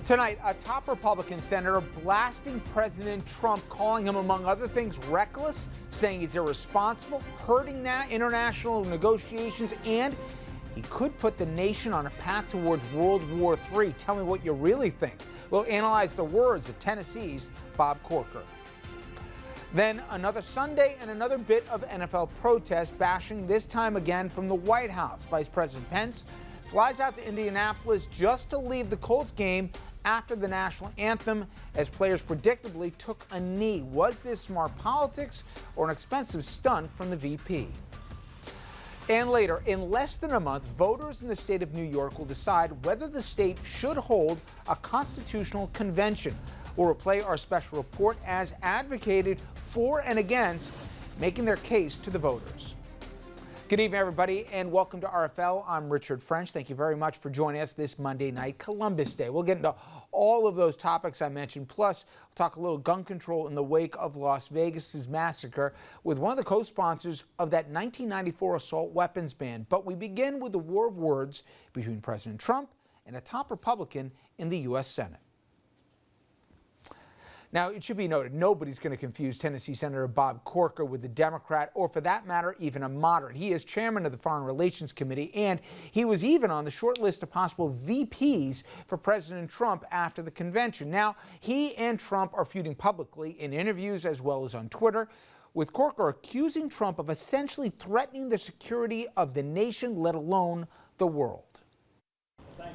Tonight, a top Republican senator blasting President Trump, calling him, among other things, reckless, saying he's irresponsible, hurting international negotiations, and he could put the nation on a path towards World War III. Tell me what you really think. We'll analyze the words of Tennessee's Bob Corker. Then another Sunday and another bit of NFL protest, bashing this time again from the White House. Vice President Pence flies out to Indianapolis just to leave the Colts game after the national anthem, as players predictably took a knee. Was this smart politics or an expensive stunt from the VP? And later, in less than a month, voters in the state of New York will decide whether the state should hold a constitutional convention. We'll replay our special report as advocated for and against, making their case to the voters. Good evening, everybody, and welcome to RFL. I'm Richard French. Thank you very much for joining us this Monday night, Columbus Day. We'll get into all of those topics I mentioned, plus we'll talk a little gun control in the wake of Las Vegas's massacre with one of the co-sponsors of that 1994 assault weapons ban. But we begin with the war of words between President Trump and a top Republican in the U.S. Senate. Now, it should be noted, nobody's going to confuse Tennessee Senator Bob Corker with a Democrat, or for that matter, even a moderate. He is chairman of the Foreign Relations Committee, and he was even on the short list of possible VPs for President Trump after the convention. Now, he and Trump are feuding publicly in interviews as well as on Twitter, with Corker accusing Trump of essentially threatening the security of the nation, let alone the world.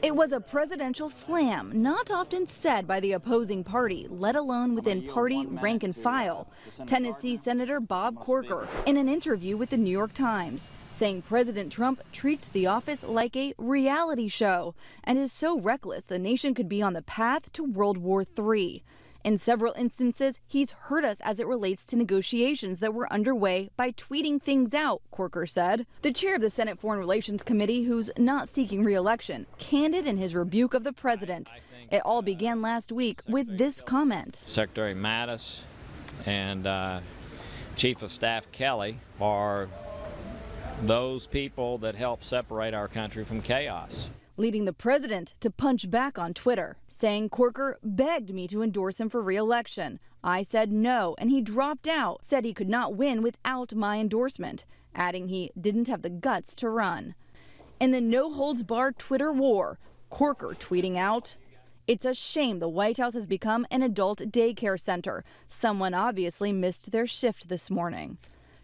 It was a presidential slam, not often said by the opposing party, let alone within party rank and file. Tennessee Senator Bob Corker in an interview with the New York Times, saying President Trump treats the office like a reality show and is so reckless the nation could be on the path to World War III. In several instances, he's hurt us as it relates to negotiations that were underway by tweeting things out, Corker said. The chair of the Senate Foreign Relations Committee, who's not seeking re-election, candid in his rebuke of the president. It all began last week with this comment. Secretary Mattis and Chief of Staff Kelly are those people that help separate our country from chaos. Leading the president to punch back on Twitter, saying Corker begged me to endorse him for re-election. I said no, and he dropped out, said he could not win without my endorsement, adding he didn't have the guts to run. In the no-holds-barred Twitter war, Corker tweeting out, "It's a shame the White House has become an adult daycare center. Someone obviously missed their shift this morning."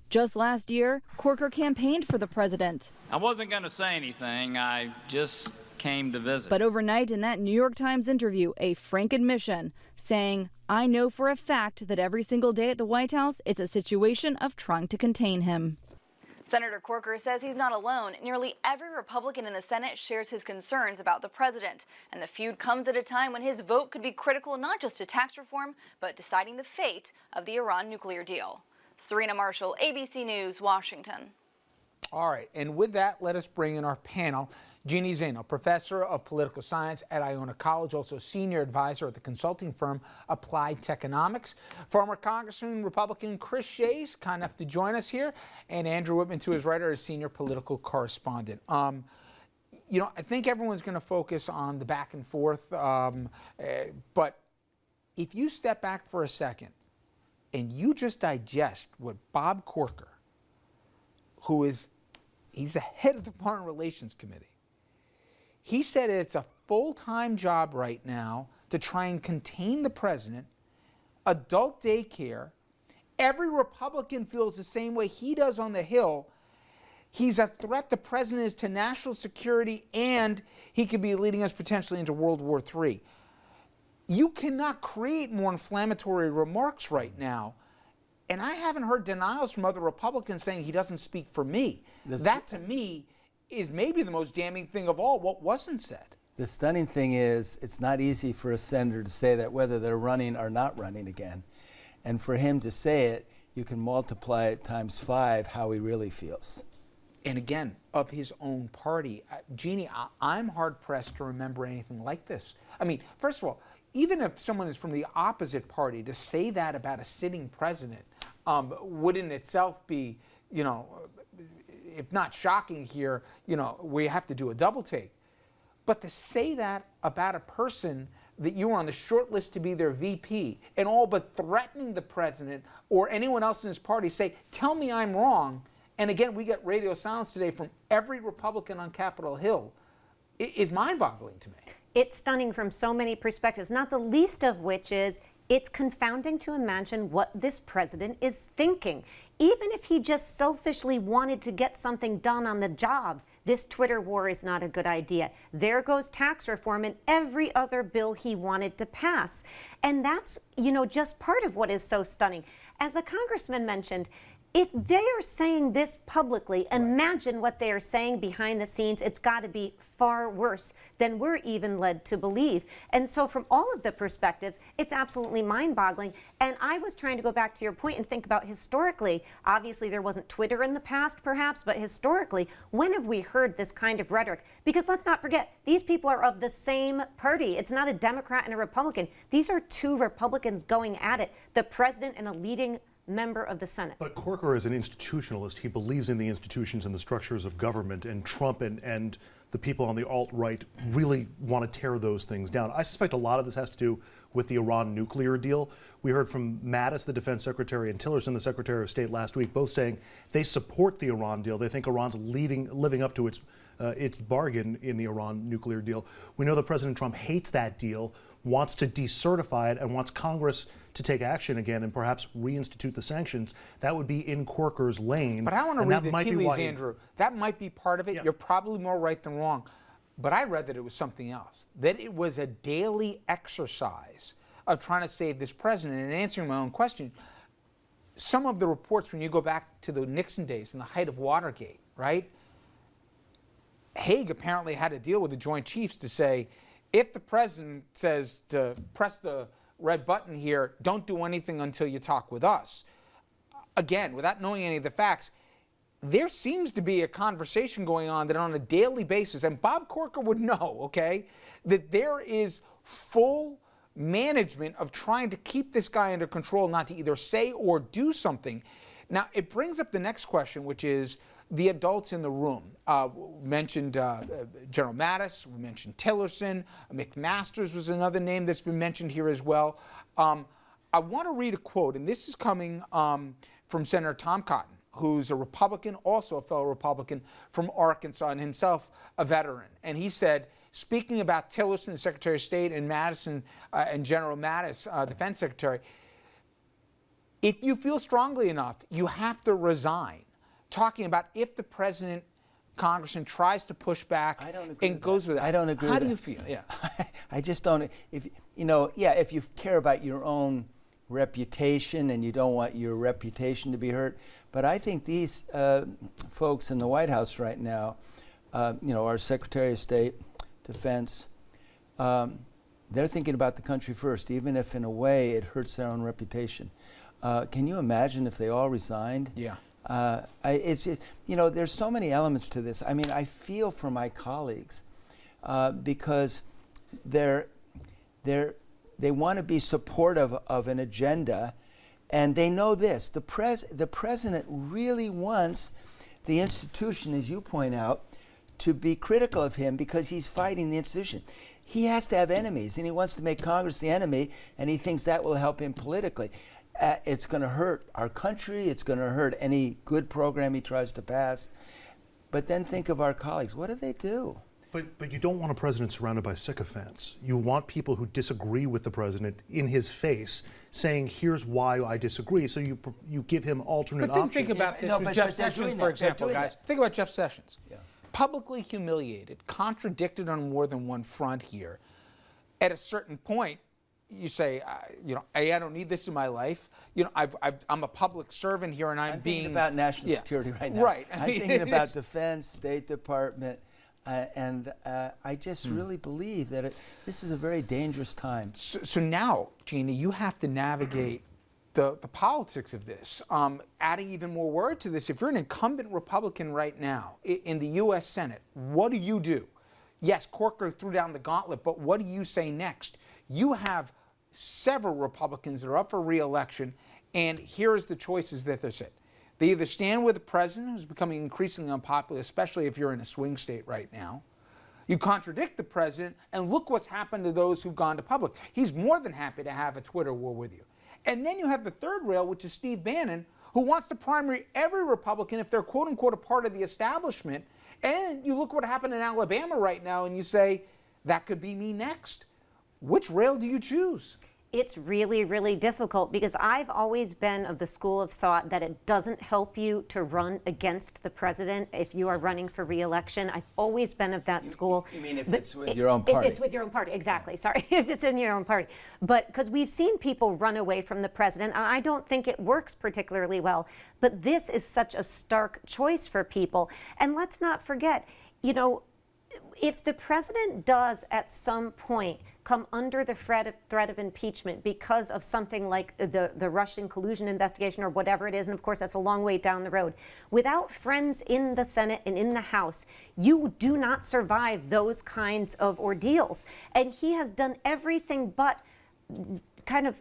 Just last year, Corker campaigned for the president. I wasn't going to say anything. I just came to visit. But overnight in that New York Times interview, a frank admission, saying, "I know for a fact that every single day at the White House, it's a situation of trying to contain him." Senator Corker says he's not alone. Nearly every Republican in the Senate shares his concerns about the president. And the feud comes at a time when his vote could be critical not just to tax reform, but deciding the fate of the Iran nuclear deal. Serena Marshall, ABC News, Washington. All right, and with that, let us bring in our panel. Jeannie Zaino, professor of political science at Iona College, also senior advisor at the consulting firm Applied Techonomics. Former Congressman Republican Chris Shays, kind enough to join us here, and Andrew Whitman, to his right, our senior political correspondent. You know, I think everyone's going to focus on the back and forth, but if you step back for a second and you just digest what Bob Corker, he's the head of the Foreign Relations Committee, he said it's a full-time job right now to try and contain the president, adult daycare. Every Republican feels the same way he does on the Hill. He's a threat, the president is, to national security, and he could be leading us potentially into World War III. You cannot create more inflammatory remarks right now. And I haven't heard denials from other Republicans saying he doesn't speak for me. That, to me, is maybe the most damning thing of all, what wasn't said. The stunning thing is it's not easy for a senator to say that whether they're running or not running again. And for him to say it, you can multiply it times 5 how he really feels. And again, of his own party. Jeannie, I'm hard-pressed to remember anything like this. I mean, first of all, even if someone is from the opposite party, to say that about a sitting president would in itself be, you know, if not shocking here, you know, we have to do a double take. But to say that about a person that you were on the short list to be their VP, and all but threatening the president or anyone else in his party, say, tell me I'm wrong. And again, we get radio silence today from every Republican on Capitol Hill, is mind-boggling to me. It's stunning from so many perspectives, not the least of which is it's confounding to imagine what this president is thinking. Even if he just selfishly wanted to get something done on the job, this Twitter war is not a good idea. There goes tax reform and every other bill he wanted to pass. And that's, just part of what is so stunning. As the congressman mentioned, if they are saying this publicly, imagine what they are saying behind the scenes. It's got to be far worse than we're even led to believe. And so from all of the perspectives, it's absolutely mind-boggling. And I was trying to go back to your point and think about historically. Obviously, there wasn't Twitter in the past, perhaps, but historically, when have we heard this kind of rhetoric? Because let's not forget, these people are of the same party. It's not a Democrat and a Republican. These are two Republicans going at it, the president and a leading member of the Senate. But Corker is an institutionalist. He believes in the institutions and the structures of government, and Trump and the people on the alt-right really want to tear those things down. I suspect a lot of this has to do with the Iran nuclear deal. We heard from Mattis, the defense secretary, and Tillerson, the secretary of state, last week, both saying they support the Iran deal. They think Iran's living up to its bargain in the Iran nuclear deal. We know that President Trump hates that deal, wants to decertify it, and wants Congress to take action again and perhaps reinstitute the sanctions. That would be in Corker's lane. But I want to read the tea leaves, Andrew. That might be part of it. Yeah. You're probably more right than wrong. But I read that it was something else, that it was a daily exercise of trying to save this president. And answering my own question, some of the reports, when you go back to the Nixon days and the height of Watergate, right? Haig apparently had a deal with the Joint Chiefs to say, if the president says to press the red button here, don't do anything until you talk with us. Again, without knowing any of the facts, there seems to be a conversation going on that on a daily basis, and Bob Corker would know, okay, that there is full management of trying to keep this guy under control, not to either say or do something. Now, it brings up the next question, which is the adults in the room. We mentioned General Mattis, we mentioned Tillerson, McMaster's was another name that's been mentioned here as well. I want to read a quote, and this is coming from Senator Tom Cotton, who's a Republican, also a fellow Republican from Arkansas, and himself a veteran. And he said, speaking about Tillerson, the Secretary of State, and Madison and General Mattis, Defense Secretary, if you feel strongly enough, you have to resign. Talking about if the president, congressman, tries to push back and goes with it. I don't agree. How do you feel? Yeah. I just don't. If you care about your own reputation and you don't want your reputation to be hurt, but I think these folks in the White House right now, our Secretary of State, Defense, they're thinking about the country first, even if in a way it hurts their own reputation. Can you imagine if they all resigned? Yeah. There's so many elements to this. I mean, I feel for my colleagues because they want to be supportive of an agenda, and they know this. The president really wants the institution, as you point out, to be critical of him because he's fighting the institution. He has to have enemies, and he wants to make Congress the enemy, and he thinks that will help him politically. It's going to hurt our country. It's going to hurt any good program he tries to pass. But then think of our colleagues. What do they do? But you don't want a president surrounded by sycophants. You want people who disagree with the president in his face, saying, "Here's why I disagree." So you give him alternate options. But then think about this with Jeff Sessions, for example, guys. Think about Jeff Sessions. Yeah. Publicly humiliated, contradicted on more than one front here. At a certain point, you say, I don't need this in my life. I'm a public servant here, and I'm being thinking about national security right now. Right. I'm thinking about defense, State Department, and I just really believe that this is a very dangerous time. So now, Gina, you have to navigate the politics of this. Adding even more word to this, if you're an incumbent Republican right now in the U.S. Senate, what do you do? Yes, Corker threw down the gauntlet, but what do you say next? You have several Republicans that are up for re-election, and here's the choices that they're set. They either stand with the president, who's becoming increasingly unpopular, especially if you're in a swing state right now. You contradict the president, and look what's happened to those who've gone to public. He's more than happy to have a Twitter war with you. And then you have the third rail, which is Steve Bannon, who wants to primary every Republican if they're quote unquote a part of the establishment. And you look what happened in Alabama right now, and you say, that could be me next. Which rail do you choose? It's really, really difficult because I've always been of the school of thought that it doesn't help you to run against the president if you are running for re-election. I've always been of that school. You mean if it's with your own party? If it's with your own party, exactly. Sorry, if it's in your own party. But because we've seen people run away from the president, and I don't think it works particularly well. But this is such a stark choice for people. And let's not forget, you know, if the president does at some point come under the threat of impeachment because of something like the Russian collusion investigation or whatever it is, and of course that's a long way down the road, without friends in the Senate and in the House, you do not survive those kinds of ordeals. And he has done everything but kind of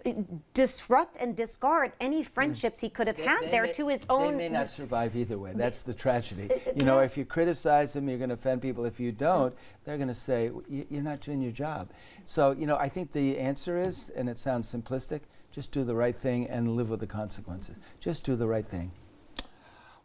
disrupt and discard any friendships he could have had there to his own. They may not survive either way. That's the tragedy. You know, if you criticize them, you're going to offend people. If you don't, they're going to say, you're not doing your job. So, you know, I think the answer is, and it sounds simplistic, just do the right thing and live with the consequences. Just do the right thing.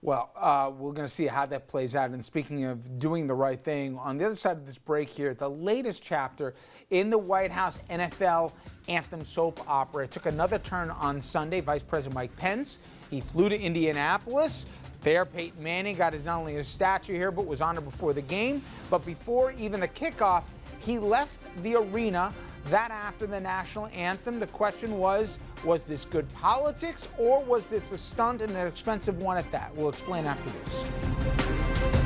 Well, we're going to see how that plays out. And speaking of doing the right thing, on the other side of this break here, the latest chapter in the White House NFL anthem soap opera. It took another turn on Sunday. Vice President Mike Pence, he flew to Indianapolis. There, Peyton Manning got not only his statue here, but was honored before the game. But before even the kickoff, he left the arena. That after the national anthem, the question was this good politics or was this a stunt and an expensive one at that? We'll explain after this.